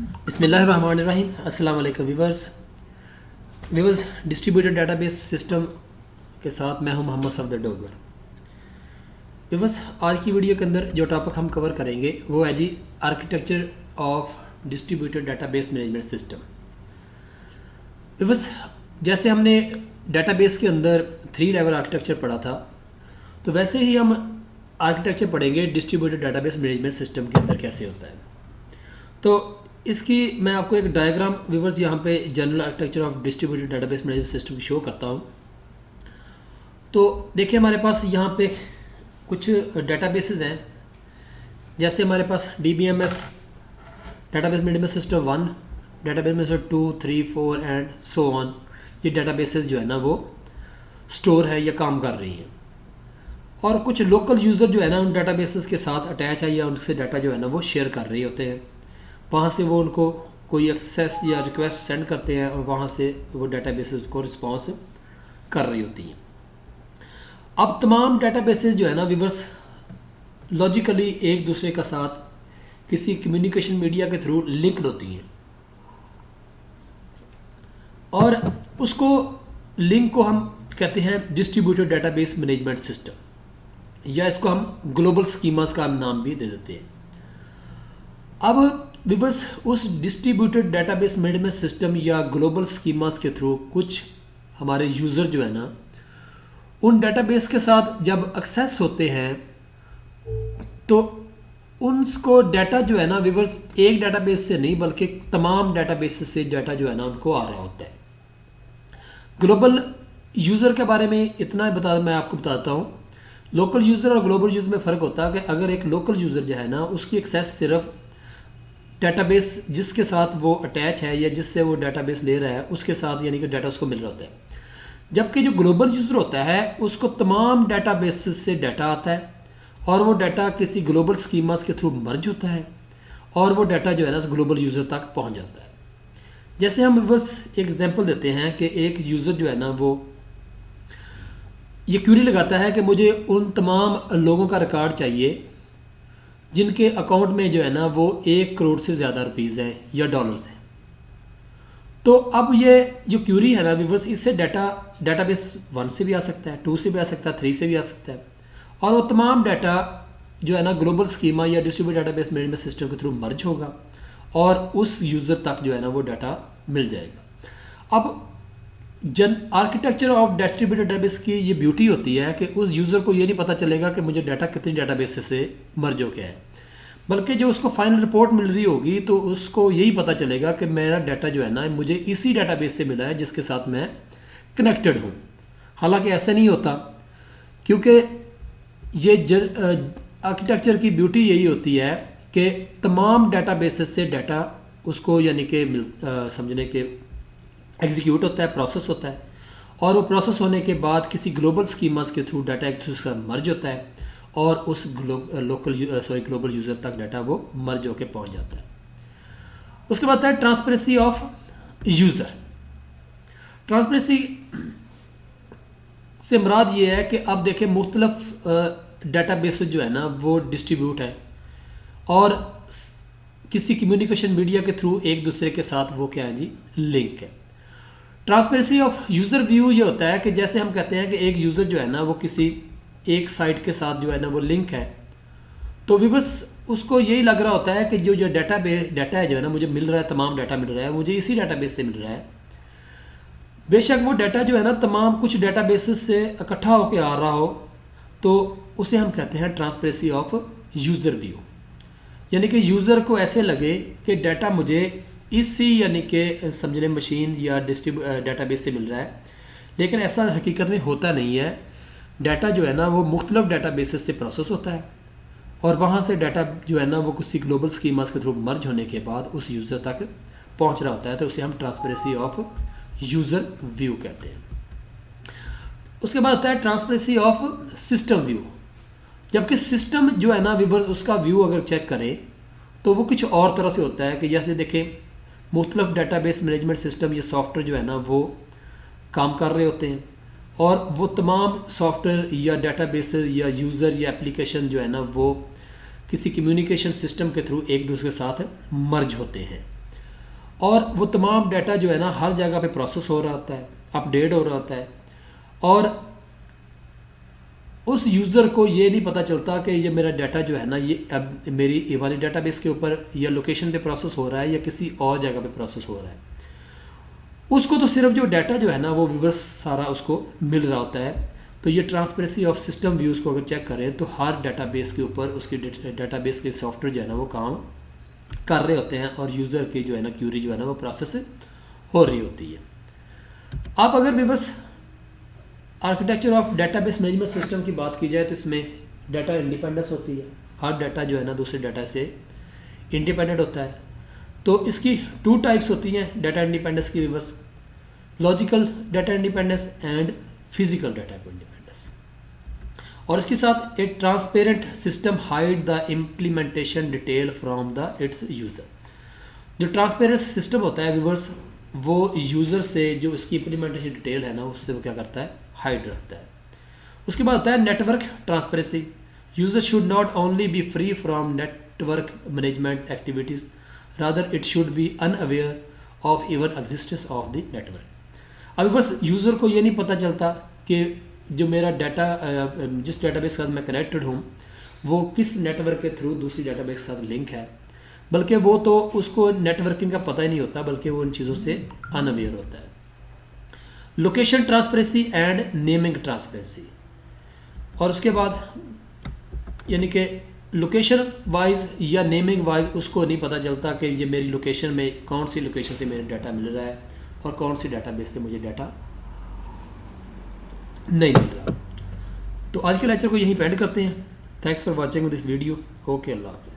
बिस्मिल्लाहिर्रहमानिर्रहीम। अस्सलाम वालेकुम व्यूवर्स डिस्ट्रीब्यूटेड डेटाबेस सिस्टम के साथ मैं हूं मोहम्मद सफदर डोगर। व्यूवर्स, आज की वीडियो के अंदर जो टॉपिक हम कवर करेंगे वो है जी architecture of distributed database management system. Viewers, जैसे हमने डेटाबेस के अंदर 3 लेवल आर्किटेक्चर पढ़ा था, तो वैसे ही हम आर्किटेक्चर पढ़ेंगे डिस्ट्रीब्यूटेड डेटाबेस मैनेजमेंट सिस्टम के अंदर कैसे होता है। तो इसकी मैं आपको एक डायग्राम व्यूवर्स यहाँ पे general architecture of distributed database management system की शो करता हूँ। तो देखिए, हमारे पास यहाँ पे कुछ डेटाबेसेस हैं। जैसे हमारे पास DBMS database management system 1, database management 2, 3, 4 and so on. ये डेटाबेसेस जो है ना वो स्टोर है या काम कर रही हैं। और कुछ लोकल यूज़र जो है ना उन डेटाबेसेस के साथ अटैच है या उनसे डाटा जो है ना वो शेयर कर रहे होते हैं। वहाँ से वो उनको कोई एक्सेस या रिक्वेस्ट सेंड करते हैं और वहाँ से वो डेटाबेसेस को रिस्पॉन्स कर रही होती हैं। अब तमाम डेटाबेसेस जो है ना व्यूअर्स लॉजिकली एक दूसरे का साथ किसी कम्युनिकेशन मीडिया के थ्रू लिंक्ड होती हैं और उसको लिंक को हम कहते हैं डिस्ट्रीब्यूटेड डेटाबेस मैनेजमेंट सिस्टम, या इसको हम ग्लोबल स्कीमास का नाम भी दे देते हैं। अब व्यूअर्स, उस डिस्ट्रीब्यूटेड डेटाबेस मैनेजमेंट सिस्टम या ग्लोबल स्कीमास के थ्रू कुछ हमारे यूज़र जो है ना उन डेटाबेस के साथ जब एक्सेस होते हैं तो उनको डाटा जो है ना व्यूअर्स एक डेटाबेस से नहीं बल्कि तमाम डेटाबेस से डाटा जो है ना उनको आ रहा होता है। ग्लोबल यूज़र के बारे में इतना मैं आपको बताता हूँ। लोकल यूज़र और ग्लोबल यूज़र में फ़र्क होता है कि अगर एक लोकल यूज़र जो है ना उसकी एक्सेस सिर्फ डेटाबेस जिसके साथ वो अटैच है या जिससे वो डेटाबेस ले रहा है उसके साथ, यानी कि डाटा उसको मिल रहा होता है। जबकि जो ग्लोबल यूज़र होता है उसको तमाम डेटाबेस से डाटा आता है और वो डाटा किसी ग्लोबल स्कीमास के थ्रू मर्ज होता है और वो डाटा जो है ना ग्लोबल यूज़र तक पहुंच जाता है। जैसे हम बस एक एग्जांपल देते हैं कि एक यूज़र जो है ना वो ये क्यूरी लगाता है कि मुझे उन तमाम लोगों का रिकॉर्ड चाहिए जिनके अकाउंट में जो है ना वो 1 करोड़ से ज़्यादा रुपीज़ हैं या डॉलर्स हैं। तो अब ये जो क्यूरी है ना व्यूअर्स, इससे डेटाबेस 1 से भी आ सकता है, 2 से भी आ सकता है, 3 से भी आ सकता है और वो तमाम डाटा जो है ना ग्लोबल स्कीमा या डिस्ट्रीब्यूटेड डेटाबेस मैनेजमेंट सिस्टम के थ्रू मर्ज होगा और उस यूज़र तक जो है ना वो डाटा मिल जाएगा। अब आर्किटेक्चर ऑफ डिस्ट्रीब्यूटेड डेटाबेस की ये ब्यूटी होती है कि उस यूज़र को ये नहीं पता चलेगा कि मुझे डाटा कितनी डेटाबेस से मर्ज हो गया है, बल्कि जो उसको फाइनल रिपोर्ट मिल रही होगी तो उसको यही पता चलेगा कि मेरा डाटा जो है ना मुझे इसी डेटाबेस से मिला है जिसके साथ मैं कनेक्टेड हूँ। हालांकि ऐसा नहीं होता, क्योंकि ये आर्किटेक्चर की ब्यूटी यही होती है कि तमाम डेटाबेसेस से डाटा उसको यानी कि समझने के एग्जीक्यूट होता है, प्रोसेस होता है और वो प्रोसेस होने के बाद किसी ग्लोबल स्कीमास के थ्रू डाटा एक दूसरे के साथ मर्ज होता है और उस ग्लोबल यूज़र तक डाटा वो मर्ज होकर पहुंच जाता है। उसके बाद है ट्रांसपेरेंसी ऑफ यूज़र। ट्रांसपेरेंसी से मुराद ये है कि अब देखें मुख्तलिफ डेटाबेस जो है ना वो डिस्ट्रीब्यूट है और किसी कम्युनिकेशन मीडिया के थ्रू एक दूसरे के साथ वो क्या है जी लिंक है। ट्रांसपेरेंसी ऑफ यूज़र व्यू ये होता है कि जैसे हम कहते हैं कि एक यूज़र जो है ना वो किसी एक साइट के साथ जो है ना वो लिंक है, तो व्यूअर्स उसको यही लग रहा होता है कि जो डाटा है जो है ना मुझे मिल रहा है, तमाम डाटा मिल रहा है, मुझे इसी डाटाबेस से मिल रहा है। बेशक वो डाटा जो है ना तमाम कुछ डेटाबेसेस से इकट्ठा होकर आ रहा हो, तो उसे हम कहते हैं ट्रांसपेरेंसी ऑफ यूज़र व्यू। यानी कि यूज़र को ऐसे लगे कि डाटा मुझे इसी यानी कि समझने मशीन या डेटाबेस से मिल रहा है, लेकिन ऐसा हकीकत में होता नहीं है। डाटा जो है ना वो मुख्तलिफ डेटाबेसेस से प्रोसेस होता है और वहाँ से डाटा जो है ना वो किसी ग्लोबल स्कीमास के थ्रू मर्ज होने के बाद उस यूज़र तक पहुँच रहा होता है, तो उसे हम ट्रांसपेरेंसी ऑफ यूज़र व्यू कहते हैं। उसके बाद आता है ट्रांसपेरेंसी ऑफ सिस्टम व्यू। जबकि सिस्टम जो है ना व्यूअर्स उसका व्यू अगर चेक करें तो वो कुछ और तरह से होता है कि जैसे देखें मुख्तलिफ डेटाबेस मैनेजमेंट सिस्टम या सॉफ्टवेयर जो है ना वो काम कर रहे होते हैं और वो तमाम सॉफ्टवेयर या डेटाबेस या यूज़र या एप्लीकेशन जो है ना वो किसी कम्युनिकेशन सिस्टम के थ्रू एक दूसरे के साथ मर्ज होते हैं। और वो तमाम डाटा जो है ना हर जगह पे प्रोसेस हो रहा होता है, अपडेट हो रहा होता है, और उस यूज़र को ये नहीं पता चलता कि ये मेरा डाटा जो है ना ये अब मेरी ये वाली डाटाबेस के ऊपर या लोकेशन पे प्रोसेस हो रहा है या किसी और जगह पे प्रोसेस हो रहा है। उसको तो सिर्फ जो डाटा जो है ना वो रिवर्स सारा उसको मिल रहा होता है। तो ये ट्रांसपेरेंसी ऑफ सिस्टम व्यूज़ को अगर चेक करें तो हर डाटाबेस के ऊपर उसकी डाटाबेस के सॉफ्टवेयर जो है ना वो काम कर रहे होते हैं और यूज़र की जो है ना क्यूरी जो है ना वो प्रोसेस हो रही होती है। आप अगर reverse architecture of database management system की बात की जाए तो इसमें डाटा इंडिपेंडेंस होती है, हर डाटा जो है ना दूसरे डाटा से इंडिपेंडेंट होता है। तो इसकी 2 टाइप्स होती हैं डाटा इंडिपेंडेंस की reverse, logical data independence and physical data independence. और इसके साथ ए transparent system hide the implementation detail from the it's user. जो ट्रांसपेरेंट सिस्टम होता है रिवर्स वो यूज़र से जो इसकी इम्प्लीमेंटेशन डिटेल है ना उससे वो क्या करता है, हाइड रखता है। उसके बाद होता है network transparency. User should not only B free from network management activities, rather it should be unaware of even existence of the network. अभी बस यूज़र को ये नहीं पता चलता कि जो मेरा डाटा जिस डाटाबेस के साथ मैं कनेक्टेड हूँ वो किस नेटवर्क के थ्रू दूसरी डाटाबेस के साथ लिंक है, बल्कि वो तो उसको नेटवर्किंग का पता ही नहीं होता, बल्कि वो इन चीज़ों से अनअवेयर होता है। Location transparency and naming transparency. और उसके बाद यानी कि लोकेशन वाइज या नेमिंग वाइज उसको नहीं पता चलता कि ये मेरी लोकेशन में कौन सी लोकेशन से मेरा डाटा मिल रहा है और कौन सी डाटाबेस से मुझे डाटा नहीं मिल रहा। तो आज के लेक्चर को यहीं पे एंड करते हैं। Thanks for watching this video. Okay, Allah हाफ़िज़।